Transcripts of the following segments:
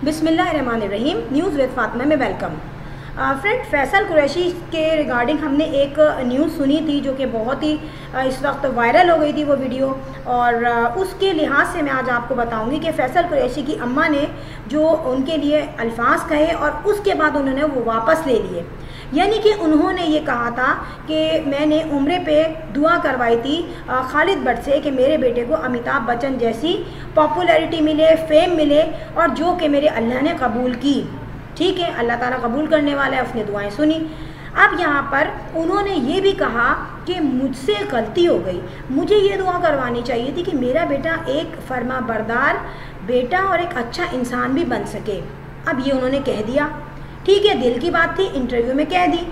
बिस्मिल्लाहिर्रहमानिर्रहीम। News with Fatima में welcome. Friend, Faisal Qureshi के रिगार्डिंग हमने एक न्यूज़ सुनी थी जो कि बहुत ही इस वक्त वायरल हो गई थी वो वीडियो, और उसके लिहाज से मैं आज आपको बताऊंगी कि फैसल कुरैशी की अम्मा ने जो उनके लिए अल्फाज कहे और उसके बाद उन्होंने वो वापस ले लिए। यानी कि उन्होंने ये कहा था कि मैंने उम्रे पे दुआ करवाई थी खालिद भट्ट से कि मेरे बेटे को अमिताभ बच्चन जैसी पॉपुलैरिटी मिले, फेम मिले, और जो कि मेरे अल्लाह ने कबूल की। ठीक है, अल्लाह ताला कबूल करने वाला है, उसने दुआएं सुनी। अब यहाँ पर उन्होंने ये भी कहा कि मुझसे गलती हो गई, मुझे ये दुआ करवानी चाहिए थी कि मेरा बेटा एक फर्मा बरदार बेटा और एक अच्छा इंसान भी बन सके। अब ये उन्होंने कह दिया, ठीक है, दिल की बात थी, इंटरव्यू में कह दी,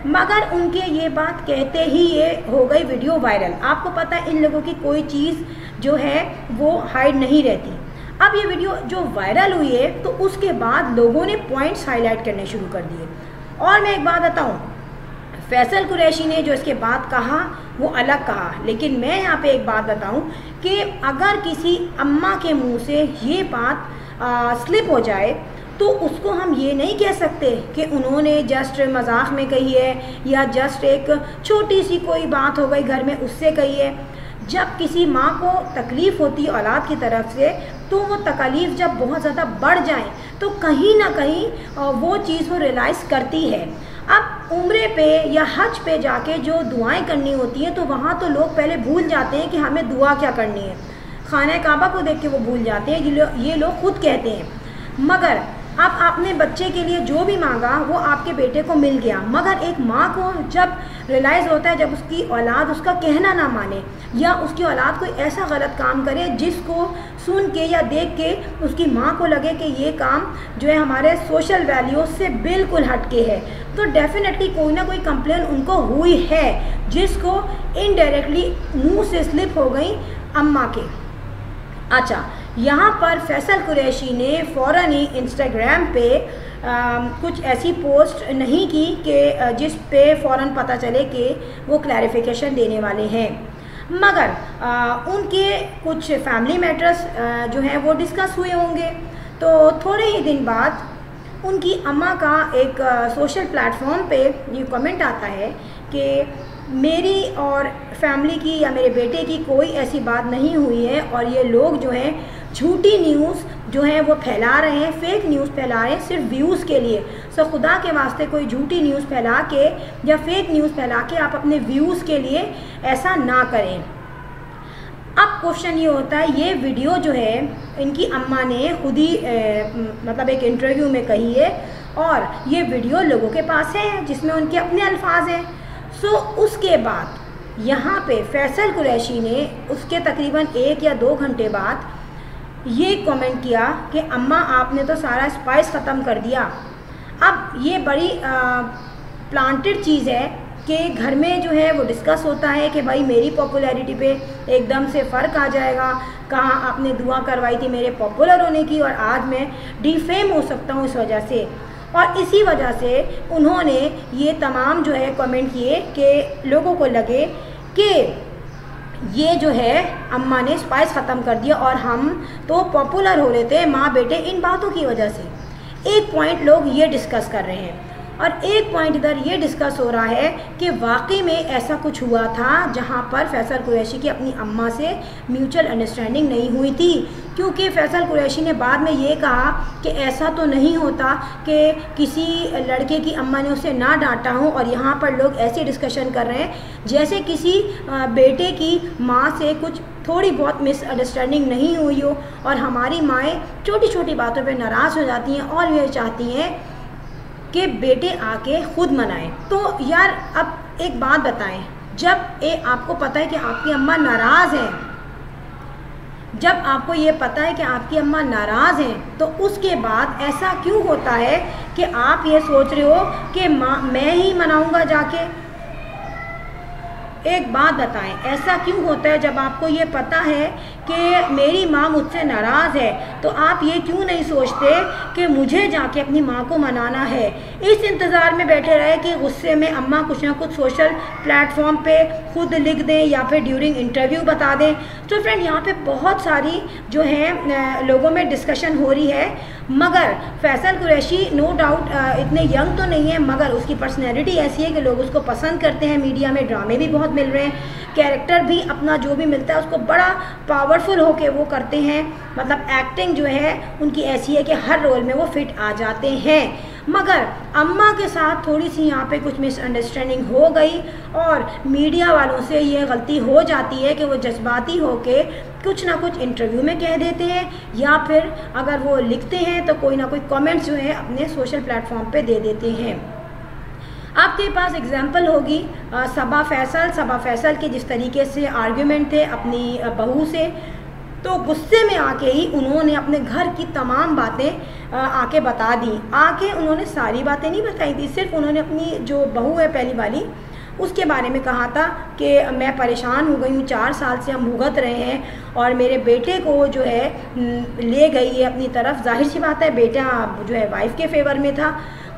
मगर उनके ये बात कहते ही ये हो गई वीडियो वायरल। आपको पता है इन लोगों की कोई चीज़ जो है वो हाइड नहीं रहती। अब ये वीडियो जो वायरल हुई है तो उसके बाद लोगों ने पॉइंट्स हाईलाइट करने शुरू कर दिए। और मैं एक बात बताऊं, फैसल कुरैशी ने जो इसके बाद कहा वो अलग कहा, लेकिन मैं यहाँ पे एक बात बताऊं कि अगर किसी अम्मा के मुंह से ये बात स्लिप हो जाए तो उसको हम ये नहीं कह सकते कि उन्होंने जस्ट मजाक में कही है या जस्ट एक छोटी सी कोई बात हो गई घर में उससे कही है। जब किसी माँ को तकलीफ़ होती है औलाद की तरफ से, तो वो तकलीफ़ जब बहुत ज़्यादा बढ़ जाए तो कहीं ना कहीं वो चीज़ वो रियलाइज़ करती है। अब उम्रे पे या हज पे जाके जो दुआएं करनी होती हैं तो वहाँ तो लोग पहले भूल जाते हैं कि हमें दुआ क्या करनी है। खाना काबा को देख के वो भूल जाते हैं, ये लोग खुद कहते हैं। मगर अब आपने बच्चे के लिए जो भी मांगा वो आपके बेटे को मिल गया, मगर एक माँ को जब रियलाइज़ होता है, जब उसकी औलाद उसका कहना ना माने या उसकी औलाद कोई ऐसा गलत काम करे जिसको सुन के या देख के उसकी माँ को लगे कि ये काम जो है हमारे सोशल वैल्यूज से बिल्कुल हटके है, तो डेफिनेटली कोई ना कोई कंप्लेन उनको हुई है जिसको इनडायरेक्टली मुँह से स्लिप हो गई अम्मा के। अच्छा, यहाँ पर फैसल कुरैशी ने फ़ौरन ही इंस्टाग्राम पे कुछ ऐसी पोस्ट नहीं की कि जिस पे फ़ौरन पता चले कि वो क्लैरिफिकेशन देने वाले हैं, मगर उनके कुछ फैमिली मैटर्स जो हैं वो डिस्कस हुए होंगे। तो थोड़े ही दिन बाद उनकी अम्मा का एक सोशल प्लेटफॉर्म पे ये कमेंट आता है कि मेरी और फैमिली की या मेरे बेटे की कोई ऐसी बात नहीं हुई है, और ये लोग जो हैं झूठी न्यूज़ जो है वो फैला रहे हैं, फेक न्यूज़ फैला रहे हैं सिर्फ व्यूज़ के लिए। सो खुदा के वास्ते कोई झूठी न्यूज़ फैला के या फेक न्यूज़ फैला के आप अपने व्यूज़ के लिए ऐसा ना करें। अब क्वेश्चन ये होता है, ये वीडियो जो है इनकी अम्मा ने खुद ही मतलब एक इंटरव्यू में कही है, और ये वीडियो लोगों के पास है जिसमें उनके अपने अल्फाज हैं। सो उसके बाद यहाँ पे फैसल कुरैशी ने उसके तकरीबन 1 या 2 घंटे बाद ये कमेंट किया कि अम्मा आपने तो सारा स्पाइस ख़त्म कर दिया। अब ये बड़ी प्लांटेड चीज़ है कि घर में जो है वो डिस्कस होता है कि भाई मेरी पॉपुलैरिटी पे एकदम से फ़र्क आ जाएगा, कहाँ आपने दुआ करवाई थी मेरे पॉपुलर होने की और आज मैं डिफेम हो सकता हूँ इस वजह से। और इसी वजह से उन्होंने ये तमाम जो है कमेंट किए कि लोगों को लगे कि ये जो है अम्मा ने स्पाइस ख़त्म कर दिया और हम तो पॉपुलर हो रहे थे माँ बेटे इन बातों की वजह से। एक पॉइंट लोग ये डिस्कस कर रहे हैं, और एक पॉइंट इधर ये डिस्कस हो रहा है कि वाकई में ऐसा कुछ हुआ था जहाँ पर फैसल कुरैशी की अपनी अम्मा से म्यूचुअल अंडरस्टैंडिंग नहीं हुई थी। क्योंकि फैसल कुरैशी ने बाद में ये कहा कि ऐसा तो नहीं होता कि किसी लड़के की अम्मा ने उसे ना डांटा हो, और यहाँ पर लोग ऐसे डिस्कशन कर रहे हैं जैसे किसी बेटे की माँ से कुछ थोड़ी बहुत मिसअंडरस्टैंडिंग नहीं हुई हो, और हमारी माएँ छोटी छोटी बातों पर नाराज़ हो जाती हैं और ये चाहती हैं कि बेटे आके खुद मनाएं। तो यार अब एक बात बताएं, जब आपको पता है कि आपकी अम्मा नाराज़ हैं, जब आपको ये पता है कि आपकी अम्मा नाराज़ हैं, तो उसके बाद ऐसा क्यों होता है कि आप ये सोच रहे हो कि मैं ही मनाऊंगा जाके। एक बात बताएं, ऐसा क्यों होता है जब आपको ये पता है कि मेरी माँ मुझसे नाराज़ है, तो आप ये क्यों नहीं सोचते कि मुझे जाके अपनी माँ को मनाना है? इस इंतज़ार में बैठे रहे कि गुस्से में अम्मा कुछ ना कुछ सोशल प्लेटफॉर्म पे खुद लिख दें या फिर ड्यूरिंग इंटरव्यू बता दें। तो फ्रेंड, यहाँ पे बहुत सारी जो है लोगों में डिस्कशन हो रही है, मगर फैसल कुरैशी नो डाउट इतने यंग तो नहीं है, मगर उसकी पर्सनैलिटी ऐसी है कि लोग उसको पसंद करते हैं। मीडिया में ड्रामे भी बहुत मिल रहे हैं, कैरेक्टर भी अपना जो भी मिलता है उसको बड़ा पावरफुल होके वो करते हैं। मतलब एक्टिंग जो है उनकी ऐसी है कि हर रोल में वो फिट आ जाते हैं। मगर अम्मा के साथ थोड़ी सी यहाँ पे कुछ मिसअंडरस्टैंडिंग हो गई और मीडिया वालों से ये गलती हो जाती है कि वो जज्बाती होके कुछ ना कुछ इंटरव्यू में कह देते हैं, या फिर अगर वो लिखते हैं तो कोई ना कोई कमेंट्स जो है अपने सोशल प्लेटफॉर्म पे दे देते हैं। आपके पास एग्जाम्पल होगी सबा फैसल के जिस तरीके से आर्ग्यूमेंट थे अपनी बहू से, तो गुस्से में आके ही उन्होंने अपने घर की तमाम बातें आके बता दी। आके उन्होंने सारी बातें नहीं बताई थी, सिर्फ उन्होंने अपनी जो बहू है पहली वाली उसके बारे में कहा था कि मैं परेशान हो गई हूँ, 4 साल से हम भुगत रहे हैं और मेरे बेटे को जो है ले गई है अपनी तरफ। जाहिर सी बात है बेटा जो है वाइफ के फेवर में था,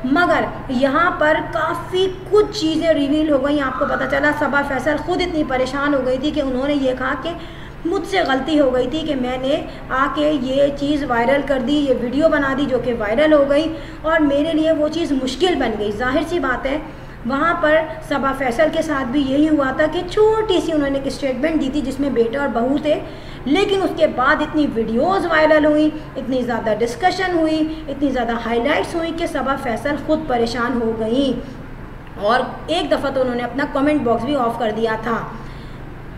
मगर यहाँ पर काफ़ी कुछ चीज़ें रिवील हो गई। आपको पता चला सबा फैसल खुद इतनी परेशान हो गई थी कि उन्होंने ये कहा कि मुझसे गलती हो गई थी कि मैंने आके ये चीज़ वायरल कर दी, ये वीडियो बना दी जो कि वायरल हो गई और मेरे लिए वो चीज़ मुश्किल बन गई। जाहिर सी बात है वहाँ पर सबा फैसल के साथ भी यही हुआ था कि छोटी सी उन्होंने एक स्टेटमेंट दी थी जिसमें बेटा और बहू थे, लेकिन उसके बाद इतनी वीडियोस वायरल हुई, इतनी ज़्यादा डिस्कशन हुई, इतनी ज़्यादा हाइलाइट्स हुई कि सबा फैसल ख़ुद परेशान हो गई और एक दफ़ा तो उन्होंने अपना कमेंट बॉक्स भी ऑफ कर दिया था।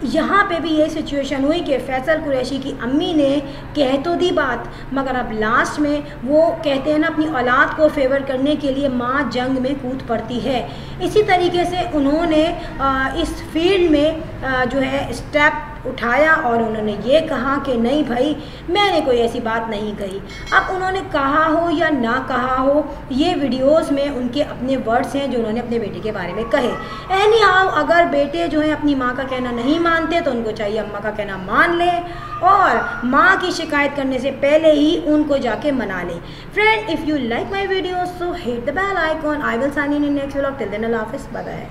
यहाँ पे भी ये सिचुएशन हुई कि फैसल कुरैशी की अम्मी ने कह तो दी बात, मगर अब लास्ट में वो कहते हैं ना अपनी औलाद को फेवर करने के लिए माँ जंग में कूद पड़ती है। इसी तरीके से उन्होंने इस फील्ड में जो है स्टेप उठाया और उन्होंने ये कहा कि नहीं भाई मैंने कोई ऐसी बात नहीं कही। अब उन्होंने कहा हो या ना कहा हो, ये वीडियोस में उनके अपने वर्ड्स हैं जो उन्होंने अपने बेटे के बारे में कहे। एनी हाउ, अगर बेटे जो है अपनी माँ का कहना नहीं मानते तो उनको चाहिए अम्मा का कहना मान ले और माँ की शिकायत करने से पहले ही उनको जाके मना ले। Friend, if you like my video so hit the bell icon. I will sign in next vlog. Till then अल्लाह हाफिज़, बाय बाय।